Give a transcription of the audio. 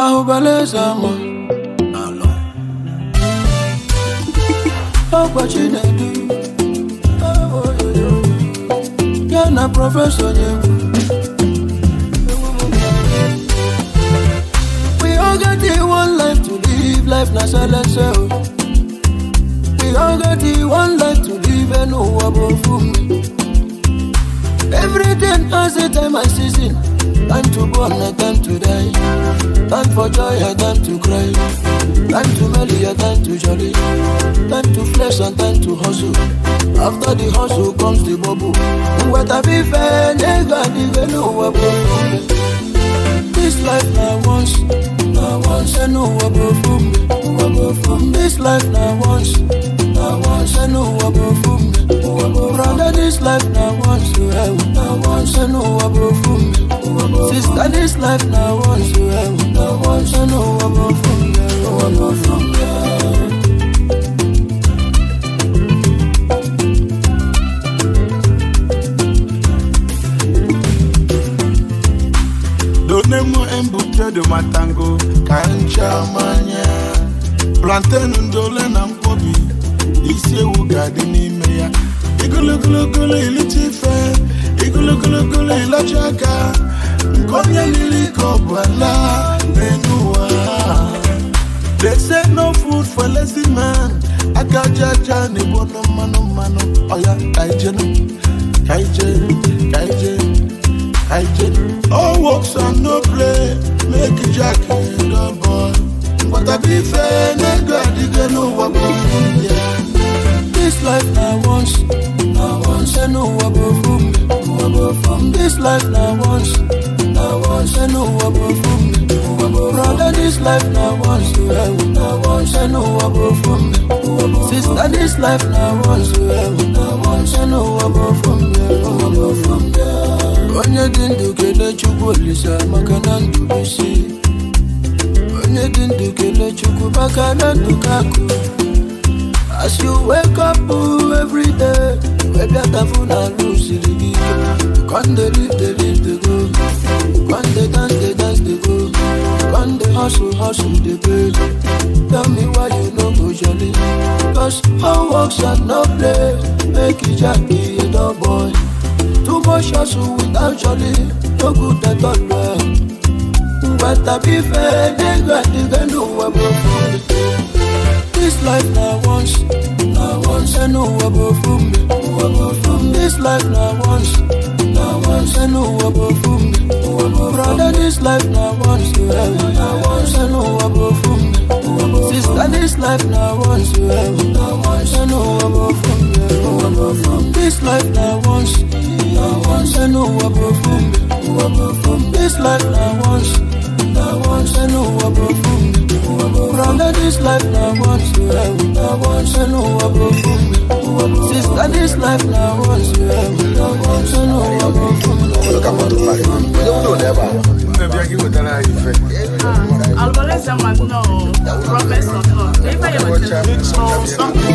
Ahubalezama Okwa Chinedu Yana Professor Onye Egwu. We all got the one life to live, life na silence. We all got the one life to live and no above me. Everything has a time and season. Time to born and time to die. Time for joy and time to cry. Time to melody and time to jolly. Time to flex and time to hustle. After the hustle comes the bubble. What I be fair, nigga, nigga, no above me. This life now once, and no above me. This life now once, and no above me. Brother, this life now once to heaven, and no above me. Sister, this life now once to heaven, and no above me. Donne-moi un bouquet de matango, cancha mania. Plantain ndole na mkobi, isi ewu gadini meya. Igulugulugulu ilitife, igulugulugulu ilachaka. Nkonye niliko bwala, menua. They say no food for lazy man. Akajaja ni bono mano. Oya, kaijenu, kaijenu. All works and no play, make it jacket, the boy. But I be fair, nigga, nigga, no one. This life now once, and no above me. This life now once, and no above me. Brother, this life now once to heaven, and no above me. Sister, this life now once to heaven, and no above me. Onye dindu kele chukwu lisa makana ndubisi. Onye dindu kele chukwu makana ndukaku. As you wake up every day, baby atafu na lusi ligi. When they live they go. When they dance they go. When they hustle they pay. Tell me why you no go jolly. Cause all works and no play. Make it jacky a dog boy. Too much hustle without jolly, no good at all. But I be fair, nigga, no above me. This life now once, and no above me. This life now once, and no above me. Brother, this life now once to heaven, and no above me. Sister, this life now once to heaven, and no above me. This life now once, and no above me. This life now once, and no above me. Brother, this life now once to heaven, and no above me. Sister, this life now once to heaven, and no above me. Look at what life. We don't know never. Algorithm, no, Professor, no.